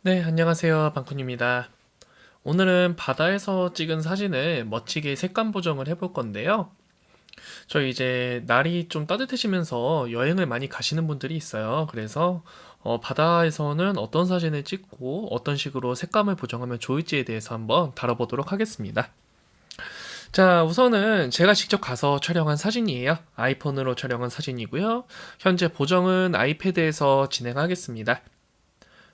네, 안녕하세요. 방쿤입니다. 오늘은 바다에서 찍은 사진을 멋지게 색감 보정을 해볼 건데요. 저희 이제 날이 좀 따뜻해지면서 여행을 많이 가시는 분들이 있어요. 그래서 바다에서는 어떤 사진을 찍고 어떤 식으로 색감을 보정하면 좋을지에 대해서 한번 다뤄보도록 하겠습니다. 자, 우선은 제가 직접 가서 촬영한 사진이에요. 아이폰으로 촬영한 사진이고요. 현재 보정은 아이패드에서 진행하겠습니다.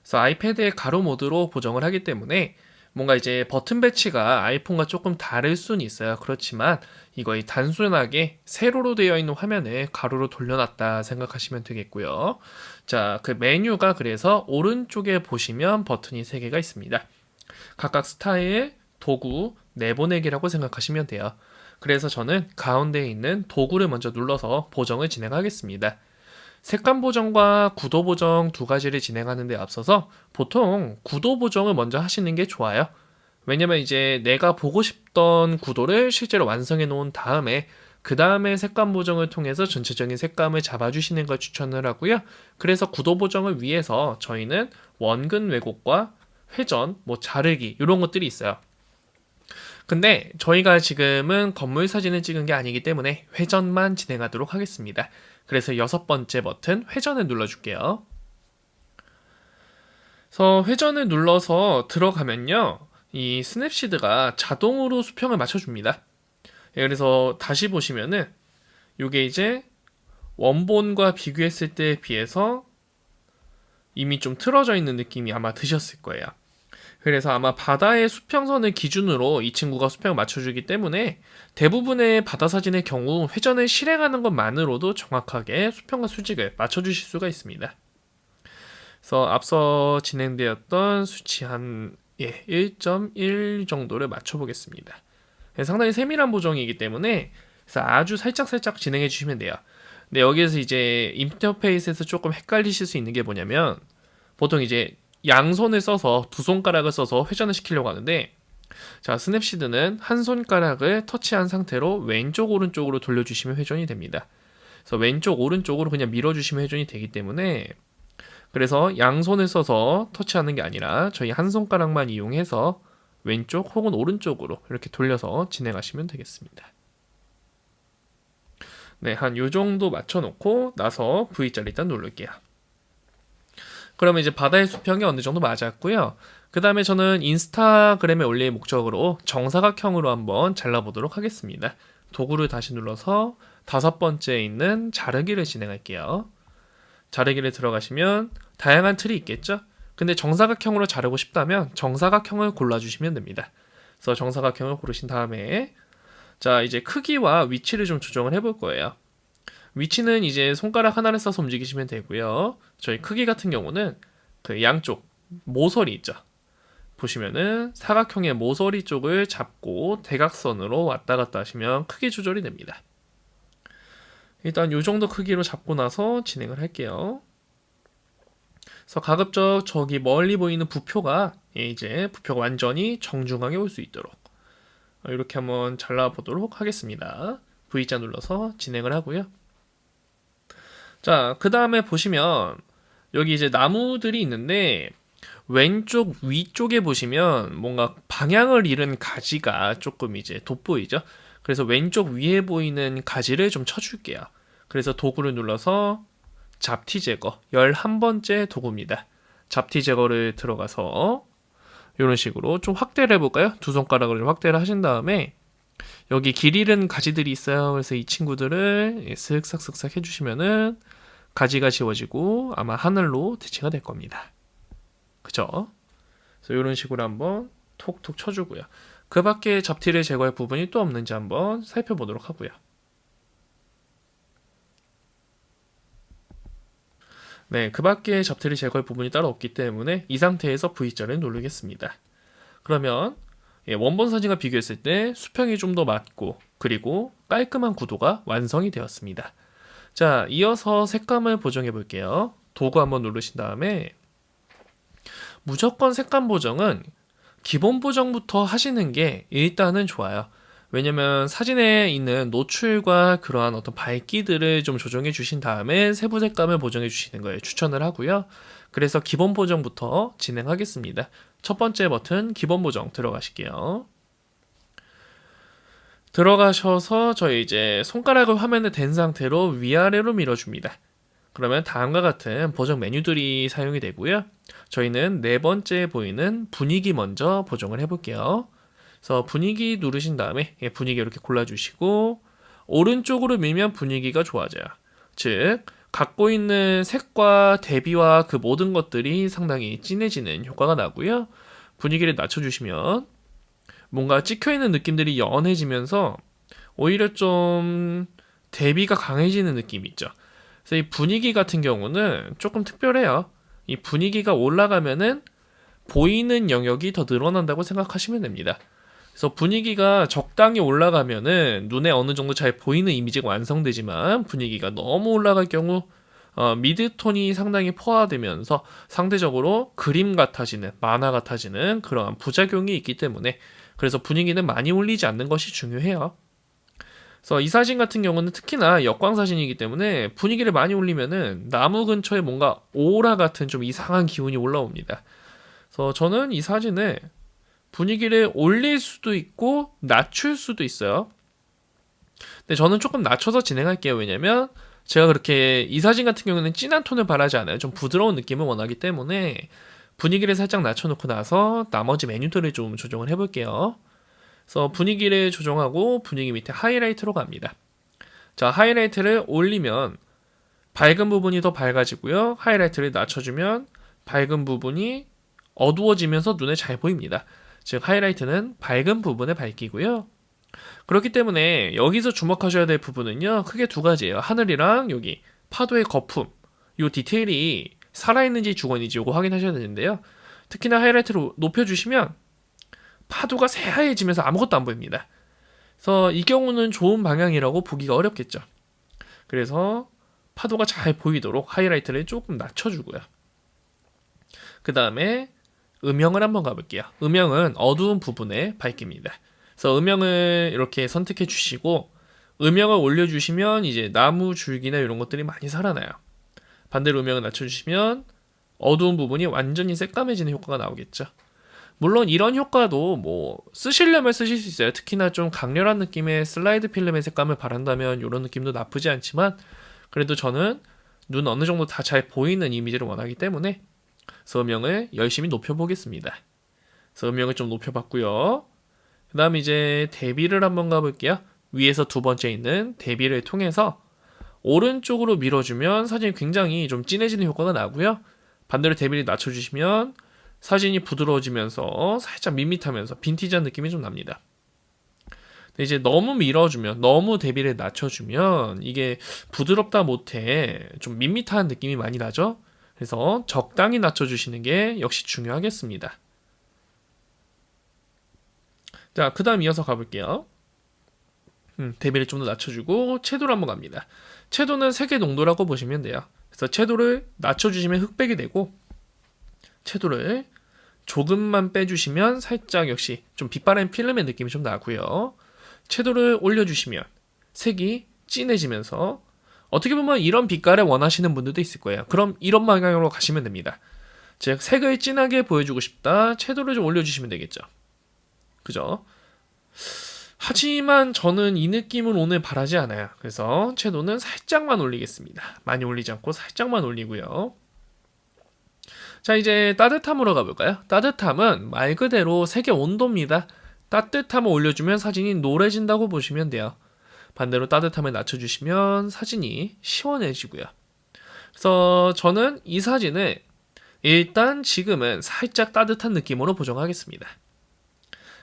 그래서 아이패드의 가로 모드로 보정을 하기 때문에 뭔가 이제 버튼 배치가 아이폰과 조금 다를 수는 있어요. 그렇지만 이거의 단순하게 세로로 되어 있는 화면을 가로로 돌려놨다 생각하시면 되겠고요. 자, 그 메뉴가 그래서 오른쪽에 보시면 버튼이 3개가 있습니다. 각각 스타일, 도구, 내보내기라고 생각하시면 돼요. 그래서 저는 가운데에 있는 도구를 먼저 눌러서 보정을 진행하겠습니다. 색감 보정과 구도 보정 두 가지를 진행하는 데 앞서서 보통 구도 보정을 먼저 하시는 게 좋아요. 왜냐면 이제 내가 보고 싶던 구도를 실제로 완성해 놓은 다음에 그 다음에 색감 보정을 통해서 전체적인 색감을 잡아주시는 걸 추천을 하고요. 그래서 구도 보정을 위해서 저희는 원근 왜곡과 회전, 자르기 이런 것들이 있어요. 근데 저희가 지금은 건물 사진을 찍은 게 아니기 때문에 회전만 진행하도록 하겠습니다. 그래서 6번째 버튼 회전을 눌러줄게요. 그래서 회전을 눌러서 들어가면요. 이 스냅시드가 자동으로 수평을 맞춰줍니다. 그래서 다시 보시면은 이게 이제 원본과 비교했을 때에 비해서 이미 좀 틀어져 있는 느낌이 아마 드셨을 거예요. 그래서 아마 바다의 수평선을 기준으로 이 친구가 수평을 맞춰주기 때문에 대부분의 바다 사진의 경우 회전을 실행하는 것만으로도 정확하게 수평과 수직을 맞춰주실 수가 있습니다. 그래서 앞서 진행되었던 수치 한 1.1 정도를 맞춰보겠습니다. 상당히 세밀한 보정이기 때문에 그래서 아주 살짝살짝 진행해 주시면 돼요. 근데 여기에서 이제 인터페이스에서 조금 헷갈리실 수 있는 게 뭐냐면 보통 이제 양손을 써서 두 손가락을 써서 회전을 시키려고 하는데 자, 스냅시드는 한 손가락을 터치한 상태로 왼쪽 오른쪽으로 돌려주시면 회전이 됩니다. 그래서 왼쪽 오른쪽으로 그냥 밀어주시면 회전이 되기 때문에 그래서 양손을 써서 터치하는 게 아니라 저희 한 손가락만 이용해서 왼쪽 혹은 오른쪽으로 이렇게 돌려서 진행하시면 되겠습니다. 네, 한 요 정도 맞춰놓고 나서 V자를 일단 누를게요. 그러면 이제 바다의 수평이 어느 정도 맞았고요. 그 다음에 저는 인스타그램에 올릴 목적으로 정사각형으로 한번 잘라보도록 하겠습니다. 도구를 다시 눌러서 5번째에 있는 자르기를 진행할게요. 자르기를 들어가시면 다양한 틀이 있겠죠? 근데 정사각형으로 자르고 싶다면 정사각형을 골라주시면 됩니다. 그래서 정사각형을 고르신 다음에 자, 이제 크기와 위치를 좀 조정을 해볼 거예요. 위치는 이제 손가락 하나를 써서 움직이시면 되고요. 저희 크기 같은 경우는 그 양쪽 모서리 있죠. 보시면은 사각형의 모서리 쪽을 잡고 대각선으로 왔다 갔다 하시면 크기 조절이 됩니다. 일단 이 정도 크기로 잡고 나서 진행을 할게요. 그래서 가급적 저기 멀리 보이는 부표가 이제 부표가 완전히 정중하게 올 수 있도록 이렇게 한번 잘라보도록 하겠습니다. V자 눌러서 진행을 하고요. 자, 그 다음에 보시면 여기 이제 나무들이 있는데 왼쪽 위쪽에 보시면 뭔가 방향을 잃은 가지가 조금 이제 돋보이죠. 그래서 왼쪽 위에 보이는 가지를 좀 쳐줄게요. 그래서 도구를 눌러서 잡티 제거 11번째 도구입니다. 잡티 제거를 들어가서 이런 식으로 좀 확대를 해볼까요? 두 손가락으로 좀 확대를 하신 다음에 여기 길 잃은 가지들이 있어요. 그래서 이 친구들을 쓱싹쓱싹 해주시면은 가지가 지워지고 아마 하늘로 대체가 될 겁니다. 그죠? 그래서 이런 식으로 한번 톡톡 쳐주고요. 그 밖에 잡티를 제거할 부분이 또 없는지 한번 살펴보도록 하고요. 네, 그 밖에 잡티를 제거할 부분이 따로 없기 때문에 이 상태에서 V자를 누르겠습니다. 그러면 원본 사진과 비교했을 때 수평이 좀 더 맞고 그리고 깔끔한 구도가 완성이 되었습니다. 자, 이어서 색감을 보정해 볼게요. 도구 한번 누르신 다음에 무조건 색감 보정은 기본 보정부터 하시는 게 일단은 좋아요. 왜냐면 사진에 있는 노출과 그러한 어떤 밝기들을 좀 조정해 주신 다음에 세부 색감을 보정해 주시는 거예요. 추천을 하고요. 그래서 기본 보정부터 진행하겠습니다. 첫 번째 버튼 기본 보정 들어가실게요. 들어가셔서 저희 이제 손가락을 화면에 댄 상태로 위아래로 밀어줍니다. 그러면 다음과 같은 보정 메뉴들이 사용이 되고요. 저희는 네 번째 보이는 분위기 먼저 보정을 해볼게요. 그래서 분위기 누르신 다음에 분위기 이렇게 골라주시고 오른쪽으로 밀면 분위기가 좋아져요. 즉 갖고 있는 색과 대비와 그 모든 것들이 상당히 진해지는 효과가 나고요. 분위기를 낮춰주시면 뭔가 찍혀있는 느낌들이 연해지면서 오히려 좀 대비가 강해지는 느낌이 있죠. 그래서 이 분위기 같은 경우는 조금 특별해요. 이 분위기가 올라가면은 보이는 영역이 더 늘어난다고 생각하시면 됩니다. 그래서 분위기가 적당히 올라가면은 눈에 어느 정도 잘 보이는 이미지가 완성되지만 분위기가 너무 올라갈 경우 미드톤이 상당히 포화되면서 상대적으로 그림 같아지는 만화 같아지는 그러한 부작용이 있기 때문에 그래서 분위기는 많이 올리지 않는 것이 중요해요. 그래서 이 사진 같은 경우는 특히나 역광 사진이기 때문에 분위기를 많이 올리면은 나무 근처에 뭔가 오라 같은 좀 이상한 기운이 올라옵니다. 그래서 저는 이 사진에 분위기를 올릴 수도 있고 낮출 수도 있어요. 근데 저는 조금 낮춰서 진행할게요. 왜냐면 제가 그렇게 이 사진 같은 경우는 진한 톤을 바라지 않아요. 좀 부드러운 느낌을 원하기 때문에 분위기를 살짝 낮춰놓고 나서 나머지 메뉴들을 좀 조정을 해볼게요. 그래서 분위기를 조정하고 분위기 밑에 하이라이트로 갑니다. 자, 하이라이트를 올리면 밝은 부분이 더 밝아지고요. 하이라이트를 낮춰주면 밝은 부분이 어두워지면서 눈에 잘 보입니다. 즉 하이라이트는 밝은 부분에 밝히고요. 그렇기 때문에 여기서 주목하셔야 될 부분은요. 크게 두 가지예요. 하늘이랑 여기 파도의 거품. 이 디테일이 살아있는지 죽었는지 이거 확인하셔야 되는데요. 특히나 하이라이트를 높여주시면 파도가 새하얘지면서 아무것도 안 보입니다. 그래서 이 경우는 좋은 방향이라고 보기가 어렵겠죠. 그래서 파도가 잘 보이도록 하이라이트를 조금 낮춰주고요. 그 다음에 음영을 한번 가볼게요. 음영은 어두운 부분에 밝힙니다. 그래서 음영을 이렇게 선택해 주시고 음영을 올려주시면 이제 나무 줄기나 이런 것들이 많이 살아나요. 반대로 음영을 낮춰주시면 어두운 부분이 완전히 새까매지는 효과가 나오겠죠. 물론 이런 효과도 뭐 쓰시려면 쓰실 수 있어요. 특히나 좀 강렬한 느낌의 슬라이드 필름의 색감을 바란다면 이런 느낌도 나쁘지 않지만 그래도 저는 눈 어느 정도 다 잘 보이는 이미지를 원하기 때문에 그래서 음영을 열심히 높여보겠습니다. 그래서 음영을 좀 높여봤고요. 그 다음 이제 대비를 한번 가볼게요. 위에서 두 번째 있는 대비를 통해서 오른쪽으로 밀어주면 사진이 굉장히 좀 진해지는 효과가 나고요. 반대로 대비를 낮춰주시면 사진이 부드러워지면서 살짝 밋밋하면서 빈티지한 느낌이 좀 납니다. 근데 이제 너무 밀어주면 너무 대비를 낮춰주면 이게 부드럽다 못해 좀 밋밋한 느낌이 많이 나죠. 그래서 적당히 낮춰주시는 게 역시 중요하겠습니다. 자, 그 다음 이어서 가볼게요. 대비를 좀 더 낮춰주고 채도를 한번 갑니다. 채도는 색의 농도라고 보시면 돼요. 그래서 채도를 낮춰주시면 흑백이 되고 채도를 조금만 빼주시면 살짝 역시 좀 빛바랜 필름의 느낌이 좀 나고요. 채도를 올려주시면 색이 진해지면서 어떻게 보면 이런 빛깔을 원하시는 분들도 있을 거예요. 그럼 이런 방향으로 가시면 됩니다. 즉 색을 진하게 보여주고 싶다. 채도를 좀 올려주시면 되겠죠. 그죠? 하지만 저는 이 느낌을 오늘 바라지 않아요. 그래서 채도는 살짝만 올리겠습니다. 많이 올리지 않고 살짝만 올리고요. 자, 이제 따뜻함으로 가볼까요? 따뜻함은 말 그대로 색의 온도입니다. 따뜻함을 올려주면 사진이 노래진다고 보시면 돼요. 반대로 따뜻함을 낮춰주시면 사진이 시원해지고요. 그래서 저는 이 사진을 일단 지금은 살짝 따뜻한 느낌으로 보정하겠습니다.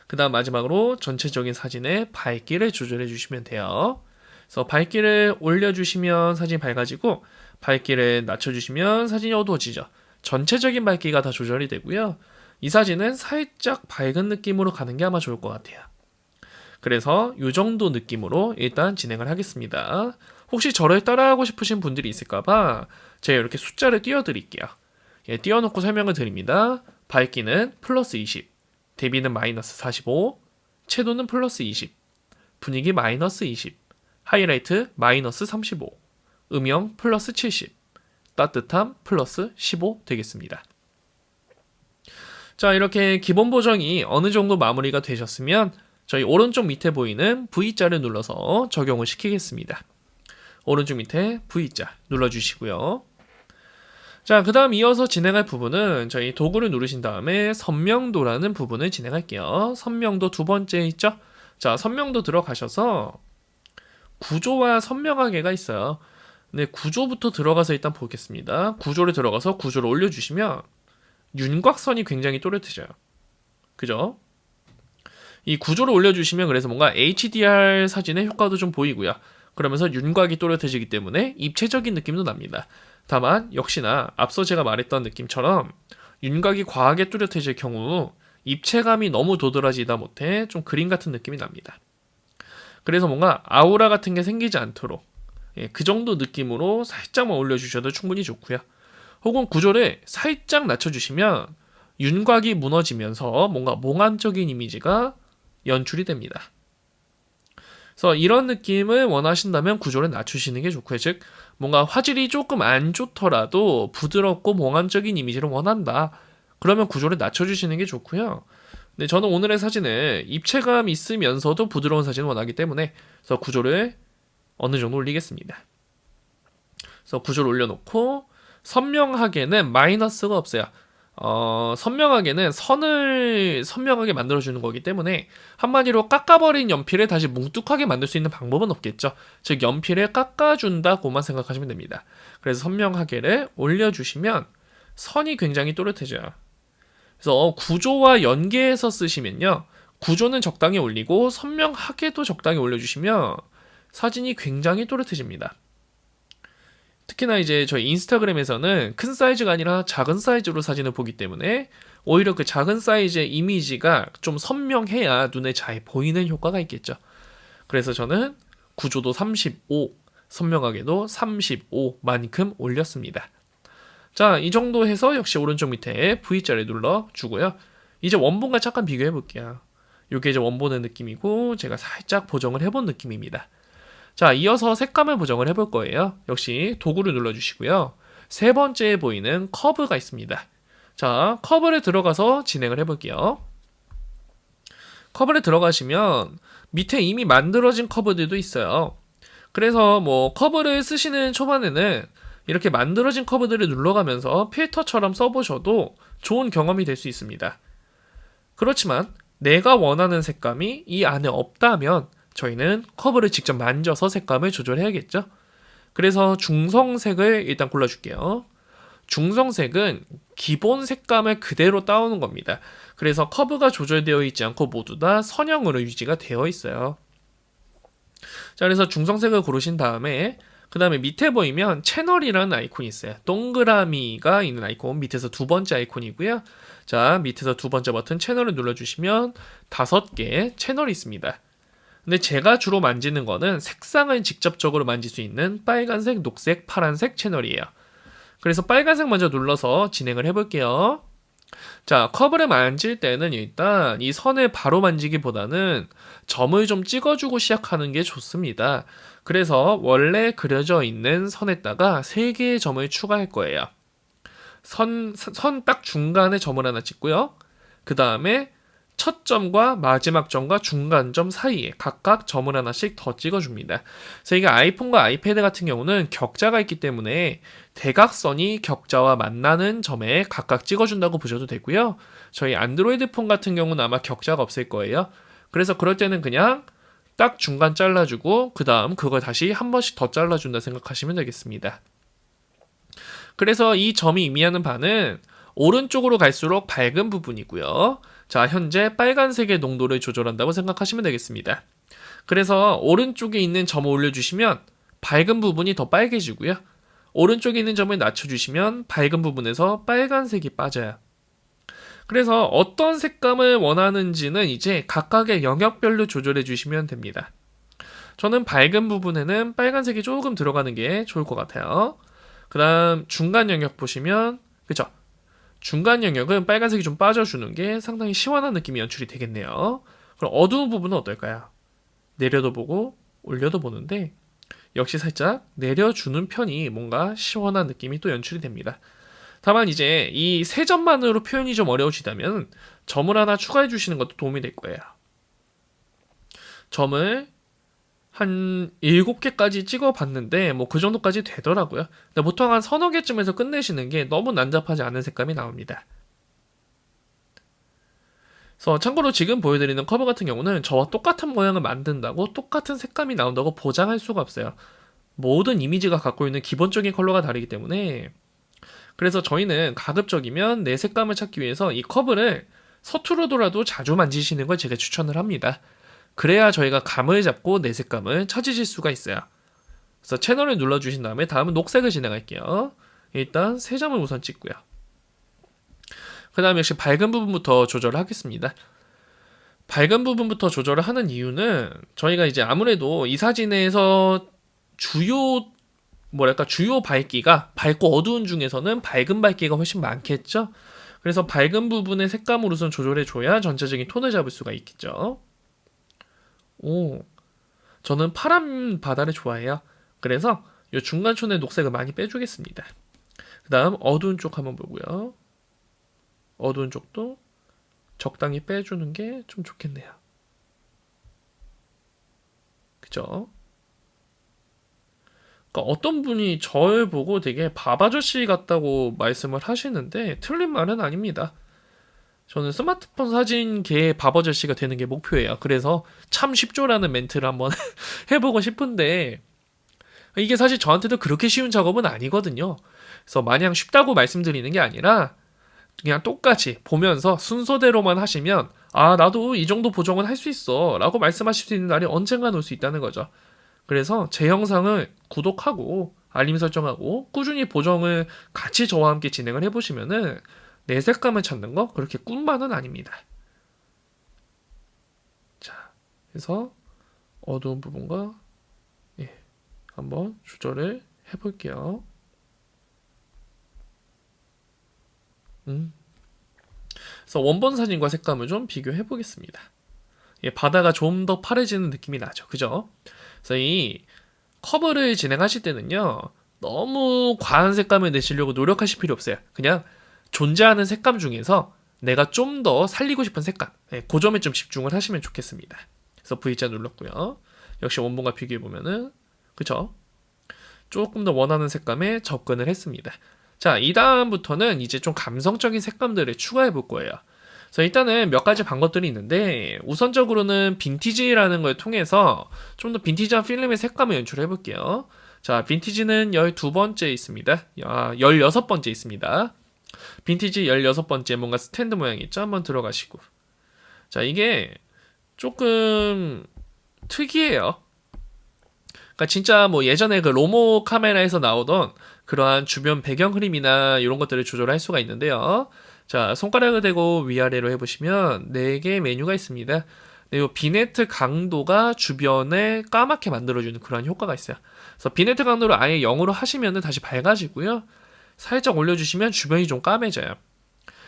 그 다음 마지막으로 전체적인 사진의 밝기를 조절해 주시면 돼요. 그래서 밝기를 올려주시면 사진이 밝아지고 밝기를 낮춰주시면 사진이 어두워지죠. 전체적인 밝기가 다 조절이 되고요. 이 사진은 살짝 밝은 느낌으로 가는 게 아마 좋을 것 같아요. 그래서 이 정도 느낌으로 일단 진행을 하겠습니다. 혹시 저를 따라하고 싶으신 분들이 있을까봐 제가 이렇게 숫자를 띄워드릴게요. 예, 띄워놓고 설명을 드립니다. 밝기는 플러스 20, 대비는 마이너스 45, 채도는 플러스 20, 분위기 마이너스 20, 하이라이트 마이너스 35, 음영 플러스 70, 따뜻함 플러스 15 되겠습니다. 자, 이렇게 기본 보정이 어느 정도 마무리가 되셨으면 저희 오른쪽 밑에 보이는 V자를 눌러서 적용을 시키겠습니다. 오른쪽 밑에 V자 눌러주시고요. 자, 그 다음 이어서 진행할 부분은 저희 도구를 누르신 다음에 선명도라는 부분을 진행할게요. 선명도 두 번째 있죠? 자, 선명도 들어가셔서 구조와 선명하게가 있어요. 네, 구조부터 들어가서 일단 보겠습니다. 구조를 들어가서 구조를 올려주시면 윤곽선이 굉장히 또렷해져요. 그죠? 이 구조를 올려주시면 그래서 뭔가 HDR 사진의 효과도 좀 보이고요. 그러면서 윤곽이 또렷해지기 때문에 입체적인 느낌도 납니다. 다만 역시나 앞서 제가 말했던 느낌처럼 윤곽이 과하게 뚜렷해질 경우 입체감이 너무 도드라지다 못해 좀 그림 같은 느낌이 납니다. 그래서 뭔가 아우라 같은 게 생기지 않도록 그 정도 느낌으로 살짝만 올려주셔도 충분히 좋고요. 혹은 구조를 살짝 낮춰주시면 윤곽이 무너지면서 뭔가 몽환적인 이미지가 연출이 됩니다. 그래서 이런 느낌을 원하신다면 구조를 낮추시는 게 좋고요. 즉 뭔가 화질이 조금 안 좋더라도 부드럽고 몽환적인 이미지를 원한다. 그러면 구조를 낮춰주시는 게 좋고요. 근데 저는 오늘의 사진을 입체감 있으면서도 부드러운 사진을 원하기 때문에 그래서 구조를 어느 정도 올리겠습니다. 그래서 구조를 올려놓고 선명하게는 마이너스가 없어요. 선명하게는 선을 선명하게 만들어주는 거기 때문에 한마디로 깎아버린 연필을 다시 뭉툭하게 만들 수 있는 방법은 없겠죠. 즉 연필을 깎아준다고만 생각하시면 됩니다. 그래서 선명하게를 올려주시면 선이 굉장히 또렷해져요. 그래서 구조와 연계해서 쓰시면요. 구조는 적당히 올리고 선명하게도 적당히 올려주시면 사진이 굉장히 또렷해집니다. 특히나 이제 저희 인스타그램에서는 큰 사이즈가 아니라 작은 사이즈로 사진을 보기 때문에 오히려 그 작은 사이즈의 이미지가 좀 선명해야 눈에 잘 보이는 효과가 있겠죠. 그래서 저는 구조도 35, 선명하게도 35만큼 올렸습니다. 자, 이 정도 해서 역시 오른쪽 밑에 V자를 눌러주고요. 이제 원본과 잠깐 비교해 볼게요. 이게 이제 원본의 느낌이고 제가 살짝 보정을 해본 느낌입니다. 자, 이어서 색감을 보정을 해볼 거예요. 역시 도구를 눌러주시고요. 세 번째에 보이는 커브가 있습니다. 자, 커브를 들어가서 진행을 해볼게요. 커브를 들어가시면 밑에 이미 만들어진 커브들도 있어요. 그래서 뭐 커브를 쓰시는 초반에는 이렇게 만들어진 커브들을 눌러가면서 필터처럼 써보셔도 좋은 경험이 될 수 있습니다. 그렇지만 내가 원하는 색감이 이 안에 없다면 저희는 커브를 직접 만져서 색감을 조절해야겠죠. 그래서 중성색을 일단 골라줄게요. 중성색은 기본 색감을 그대로 따오는 겁니다. 그래서 커브가 조절되어 있지 않고 모두 다 선형으로 유지가 되어 있어요. 자, 그래서 중성색을 고르신 다음에 그 다음에 밑에 보이면 채널이라는 아이콘이 있어요. 동그라미가 있는 아이콘 밑에서 두 번째 아이콘이고요. 자, 밑에서 두 번째 버튼 채널을 눌러주시면 5개의 채널이 있습니다. 근데 제가 주로 만지는 거는 색상을 직접적으로 만질 수 있는 빨간색, 녹색, 파란색 채널이에요. 그래서 빨간색 먼저 눌러서 진행을 해볼게요. 자, 커브를 만질 때는 일단 이 선을 바로 만지기보다는 점을 좀 찍어주고 시작하는 게 좋습니다. 그래서 원래 그려져 있는 선에다가 3개의 점을 추가할 거예요. 선 딱 중간에 점을 하나 찍고요. 그 다음에 첫 점과 마지막 점과 중간 점 사이에 각각 점을 하나씩 더 찍어줍니다. 그래서 이게 아이폰과 아이패드 같은 경우는 격자가 있기 때문에 대각선이 격자와 만나는 점에 각각 찍어준다고 보셔도 되고요. 저희 안드로이드 폰 같은 경우는 아마 격자가 없을 거예요. 그래서 그럴 때는 그냥 딱 중간 잘라주고 그 다음 그걸 다시 한 번씩 더 잘라준다 생각하시면 되겠습니다. 그래서 이 점이 의미하는 바는 오른쪽으로 갈수록 밝은 부분이고요. 자, 현재 빨간색의 농도를 조절한다고 생각하시면 되겠습니다. 그래서 오른쪽에 있는 점을 올려주시면 밝은 부분이 더 빨개지고요. 오른쪽에 있는 점을 낮춰주시면 밝은 부분에서 빨간색이 빠져요. 그래서 어떤 색감을 원하는지는 이제 각각의 영역별로 조절해 주시면 됩니다. 저는 밝은 부분에는 빨간색이 조금 들어가는 게 좋을 것 같아요. 그 다음 중간 영역 보시면 그쵸? 중간 영역은 빨간색이 좀 빠져주는 게 상당히 시원한 느낌이 연출이 되겠네요. 그럼 어두운 부분은 어떨까요? 내려도 보고 올려도 보는데 역시 살짝 내려주는 편이 뭔가 시원한 느낌이 또 연출이 됩니다. 다만 이제 이 세 점만으로 표현이 좀 어려우시다면 점을 하나 추가해 주시는 것도 도움이 될 거예요. 점을 한 7개까지 찍어봤는데 뭐 그 정도까지 되더라고요. 근데 보통 한 서너 개쯤에서 끝내시는 게 너무 난잡하지 않은 색감이 나옵니다. 그래서 참고로 지금 보여드리는 커버 같은 경우는 저와 똑같은 모양을 만든다고 똑같은 색감이 나온다고 보장할 수가 없어요. 모든 이미지가 갖고 있는 기본적인 컬러가 다르기 때문에 그래서 저희는 가급적이면 내 색감을 찾기 위해서 이 커브를 서투르더라도 자주 만지시는 걸 제가 추천을 합니다. 그래야 저희가 감을 잡고 내 색감을 찾으실 수가 있어요. 그래서 채널을 눌러주신 다음에 다음은 녹색을 진행할게요. 일단 세 점을 우선 찍고요. 그 다음 역시 밝은 부분부터 조절을 하겠습니다. 밝은 부분부터 조절을 하는 이유는 저희가 이제 아무래도 이 사진에서 주요 밝기가 밝고 어두운 중에서는 밝은 밝기가 훨씬 많겠죠. 그래서 밝은 부분의 색감을 우선 조절해 줘야 전체적인 톤을 잡을 수가 있겠죠. 저는 파란 바다를 좋아해요. 그래서 이 중간촌의 녹색을 많이 빼주겠습니다. 그 다음 어두운 쪽 한번 보고요. 어두운 쪽도 적당히 빼주는 게 좀 좋겠네요. 그죠? 그러니까 어떤 분이 저를 보고 되게 밥아저씨 같다고 말씀을 하시는데 틀린 말은 아닙니다. 저는 스마트폰 사진계의 밥아저씨가 되는 게 목표예요. 그래서 참 쉽죠라는 멘트를 한번 해보고 싶은데 이게 사실 저한테도 그렇게 쉬운 작업은 아니거든요. 그래서 마냥 쉽다고 말씀드리는 게 아니라 그냥 똑같이 보면서 순서대로만 하시면 나도 이 정도 보정은 할 수 있어 라고 말씀하실 수 있는 날이 언젠간 올 수 있다는 거죠. 그래서 제 영상을 구독하고 알림 설정하고 꾸준히 보정을 같이 저와 함께 진행을 해보시면은 내 색감을 찾는 거 그렇게 꿈만은 아닙니다. 자, 그래서 어두운 부분과 한번 조절을 해볼게요. 그래서 원본 사진과 색감을 좀 비교해 보겠습니다. 바다가 좀 더 파래지는 느낌이 나죠. 그죠? 그래서 이 커버를 진행하실 때는요, 너무 과한 색감을 내시려고 노력하실 필요 없어요. 그냥 존재하는 색감 중에서 내가 좀 더 살리고 싶은 색감, 그 점에 좀 집중을 하시면 좋겠습니다. 그래서 V자 눌렀고요. 역시 원본과 비교해보면은, 그쵸? 조금 더 원하는 색감에 접근을 했습니다. 자, 이 다음부터는 이제 좀 감성적인 색감들을 추가해 볼 거예요. 그래서 일단은 몇 가지 방법들이 있는데 우선적으로는 빈티지라는 걸 통해서 좀 더 빈티지한 필름의 색감을 연출해 볼게요. 자, 빈티지는 12번째 있습니다. 16번째 있습니다. 빈티지 16번째 뭔가 스탠드 모양이 있죠? 한번 들어가시고. 자, 이게 조금 특이해요. 그러니까 진짜 뭐 예전에 그 로모 카메라에서 나오던 그러한 주변 배경 흐림이나 이런 것들을 조절할 수가 있는데요. 자, 손가락을 대고 위아래로 해보시면 4개의 메뉴가 있습니다. 이 비네트 강도가 주변에 까맣게 만들어주는 그런 효과가 있어요. 그래서 비네트 강도를 아예 0으로 하시면 다시 밝아지고요. 살짝 올려주시면 주변이 좀 까매져요.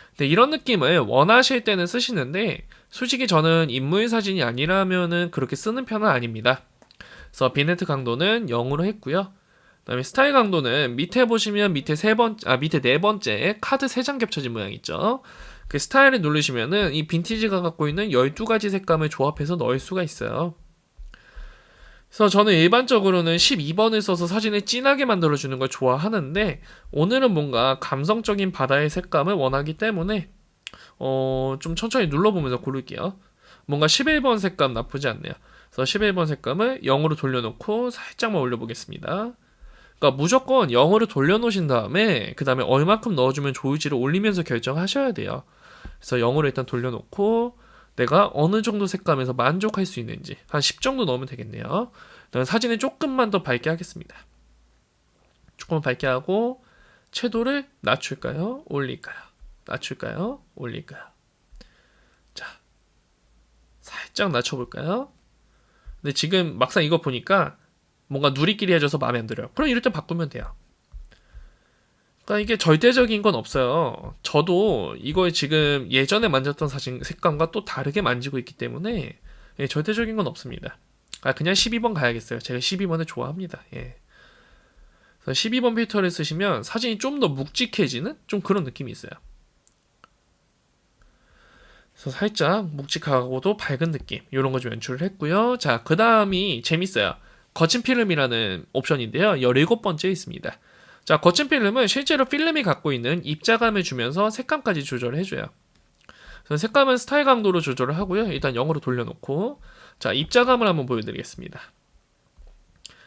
근데 이런 느낌을 원하실 때는 쓰시는데 솔직히 저는 인물 사진이 아니라면은 그렇게 쓰는 편은 아닙니다. 그래서 비네트 강도는 0으로 했고요. 그다음에 스타일 강도는 밑에 보시면 밑에 네 번째 카드 3장 겹쳐진 모양 있죠. 그 스타일을 누르시면은 이 빈티지가 갖고 있는 12가지 색감을 조합해서 넣을 수가 있어요. 그래서 저는 일반적으로는 12번을 써서 사진을 진하게 만들어주는 걸 좋아하는데 오늘은 뭔가 감성적인 바다의 색감을 원하기 때문에 좀 천천히 눌러보면서 고를게요. 뭔가 11번 색감 나쁘지 않네요. 그래서 11번 색감을 0으로 돌려놓고 살짝만 올려보겠습니다. 그러니까 무조건 0으로 돌려놓으신 다음에 그 다음에 얼마큼 넣어주면 좋을지를 올리면서 결정하셔야 돼요. 그래서 0으로 일단 돌려놓고 내가 어느 정도 색감에서 만족할 수 있는지 한 10 정도 넣으면 되겠네요. 그다음에 사진을 조금만 더 밝게 하겠습니다. 조금 밝게 하고 채도를 낮출까요? 올릴까요? 낮출까요? 올릴까요? 자, 살짝 낮춰볼까요? 근데 지금 막상 이거 보니까 뭔가 누리끼리 해줘서 마음에 안 들어요. 그럼 이럴 때 바꾸면 돼요. 그러니까 이게 절대적인 건 없어요. 저도 이걸 지금 예전에 만졌던 사진 색감과 또 다르게 만지고 있기 때문에 절대적인 건 없습니다. 그냥 12번 가야겠어요. 제가 12번을 좋아합니다. 예. 그래서 12번 필터를 쓰시면 사진이 좀 더 묵직해지는 좀 그런 느낌이 있어요. 그래서 살짝 묵직하고도 밝은 느낌 이런 거 좀 연출을 했고요. 자, 그 다음이 재밌어요. 거친 필름이라는 옵션인데요. 17번째 있습니다. 자, 거친 필름은 실제로 필름이 갖고 있는 입자감을 주면서 색감까지 조절을 해줘요. 그래서 색감은 스타일 강도로 조절을 하고요. 일단 0으로 돌려놓고, 자, 입자감을 한번 보여드리겠습니다.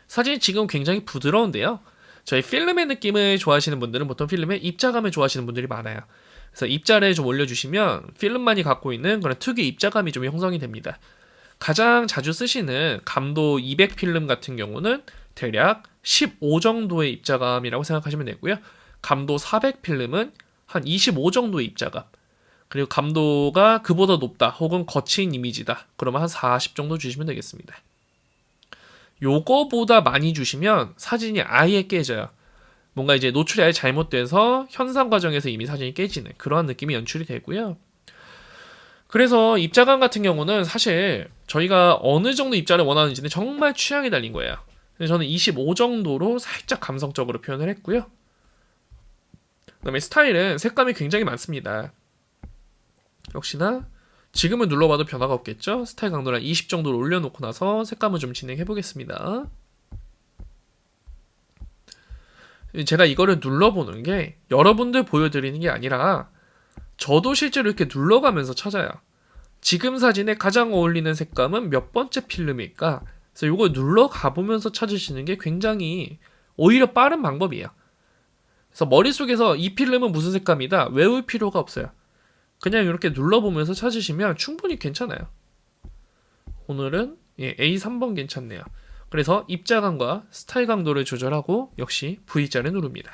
사진이 지금 굉장히 부드러운데요. 저희 필름의 느낌을 좋아하시는 분들은 보통 필름의 입자감을 좋아하시는 분들이 많아요. 그래서 입자를 좀 올려주시면 필름만이 갖고 있는 그런 특유의 입자감이 좀 형성이 됩니다. 가장 자주 쓰시는 감도 200 필름 같은 경우는 대략 15 정도의 입자감이라고 생각하시면 되고요. 감도 400 필름은 한 25 정도의 입자감. 그리고 감도가 그보다 높다 혹은 거친 이미지다. 그러면 한 40 정도 주시면 되겠습니다. 요거보다 많이 주시면 사진이 아예 깨져요. 뭔가 이제 노출이 아예 잘못돼서 현상 과정에서 이미 사진이 깨지는 그러한 느낌이 연출이 되고요. 그래서 입자감 같은 경우는 사실 저희가 어느 정도 입자를 원하는지는 정말 취향에 달린 거예요. 그래서 저는 25 정도로 살짝 감성적으로 표현을 했고요. 그다음에 스타일은 색감이 굉장히 많습니다. 역시나 지금은 눌러봐도 변화가 없겠죠? 스타일 강도를 20 정도로 올려놓고 나서 색감을 좀 진행해 보겠습니다. 제가 이거를 눌러보는 게 여러분들 보여드리는 게 아니라 저도 실제로 이렇게 눌러가면서 찾아요. 지금 사진에 가장 어울리는 색감은 몇 번째 필름일까? 그래서 이거 눌러가보면서 찾으시는 게 굉장히 오히려 빠른 방법이에요. 그래서 머릿속에서 이 필름은 무슨 색감이다 외울 필요가 없어요. 그냥 이렇게 눌러보면서 찾으시면 충분히 괜찮아요. 오늘은 A3번 괜찮네요. 그래서 입자감과 스타일 강도를 조절하고 역시 V자를 누릅니다.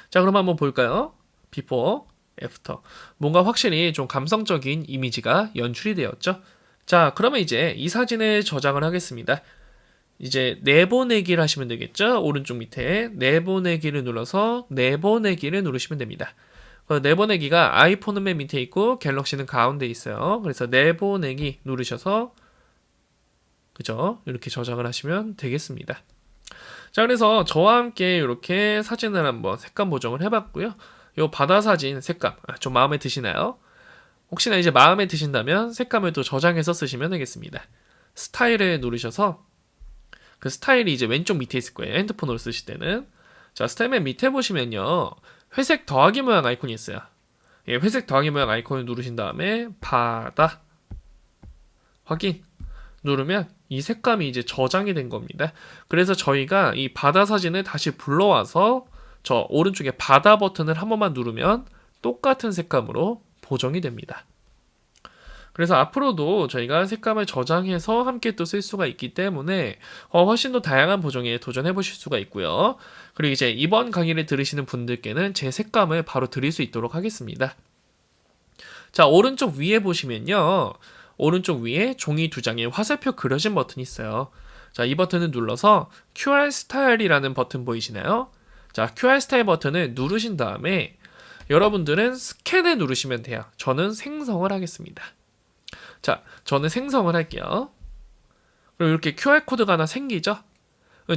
자, 그럼 한번 볼까요? 비포, 애프터. 뭔가 확실히 좀 감성적인 이미지가 연출이 되었죠. 자, 그러면 이제 이 사진을 저장을 하겠습니다. 이제 내보내기를 하시면 되겠죠. 오른쪽 밑에 내보내기를 눌러서 내보내기를 누르시면 됩니다. 내보내기가 아이폰은 맨 밑에 있고 갤럭시는 가운데 있어요. 그래서 내보내기 누르셔서 그죠? 이렇게 저장을 하시면 되겠습니다. 자, 그래서 저와 함께 이렇게 사진을 한번 색감 보정을 해봤고요. 이 바다 사진 색감 좀 마음에 드시나요? 혹시나 이제 마음에 드신다면 색감을 또 저장해서 쓰시면 되겠습니다. 스타일을 누르셔서 그 스타일이 이제 왼쪽 밑에 있을 거예요. 핸드폰으로 쓰실 때는. 자, 스타일 맨 밑에 보시면요. 회색 더하기 모양 아이콘이 있어요. 회색 더하기 모양 아이콘을 누르신 다음에 바다 확인 누르면 이 색감이 이제 저장이 된 겁니다. 그래서 저희가 이 바다 사진을 다시 불러와서 저 오른쪽에 바다 버튼을 한 번만 누르면 똑같은 색감으로 보정이 됩니다. 그래서 앞으로도 저희가 색감을 저장해서 함께 또 쓸 수가 있기 때문에 훨씬 더 다양한 보정에 도전해 보실 수가 있고요. 그리고 이제 이번 강의를 들으시는 분들께는 제 색감을 바로 드릴 수 있도록 하겠습니다. 자, 오른쪽 위에 보시면요. 오른쪽 위에 종이 2장에 화살표 그려진 버튼이 있어요. 자, 이 버튼을 눌러서 QR 스타일이라는 버튼 보이시나요? 자, QR 스타일 버튼을 누르신 다음에 여러분들은 스캔을 누르시면 돼요. 저는 생성을 하겠습니다. 자, 저는 생성을 할게요. 그럼 이렇게 QR코드가 하나 생기죠?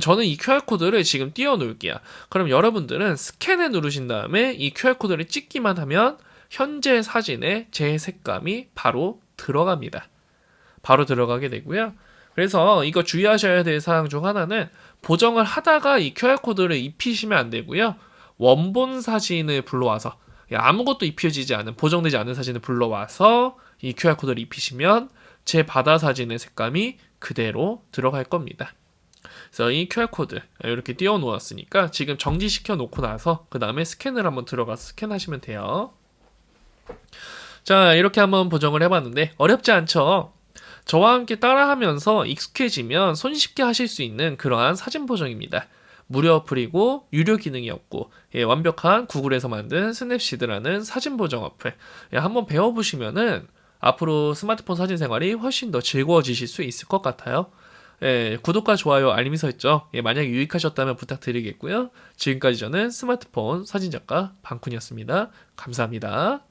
저는 이 QR코드를 지금 띄워 놓을게요. 그럼 여러분들은 스캔을 누르신 다음에 이 QR코드를 찍기만 하면 현재 사진에 제 색감이 바로 들어갑니다. 바로 들어가게 되고요. 그래서 이거 주의하셔야 될 사항 중 하나는 보정을 하다가 이 QR코드를 입히시면 안 되고요. 원본 사진을 불러와서 아무것도 입혀지지 않은 보정되지 않은 사진을 불러와서 이 QR코드를 입히시면 제 바다 사진의 색감이 그대로 들어갈 겁니다. 그래서 이 QR코드 이렇게 띄워 놓았으니까 지금 정지시켜 놓고 나서 그 다음에 스캔을 한번 들어가서 스캔하시면 돼요. 자, 이렇게 한번 보정을 해봤는데 어렵지 않죠? 저와 함께 따라하면서 익숙해지면 손쉽게 하실 수 있는 그러한 사진 보정입니다. 무료 어플이고 유료 기능이었고 완벽한 구글에서 만든 스냅시드라는 사진 보정 어플 한번 배워보시면은 앞으로 스마트폰 사진 생활이 훨씬 더 즐거워지실 수 있을 것 같아요. 구독과 좋아요, 알림 설정 만약에 유익하셨다면 부탁드리겠고요. 지금까지 저는 스마트폰 사진작가 방쿤이었습니다. 감사합니다.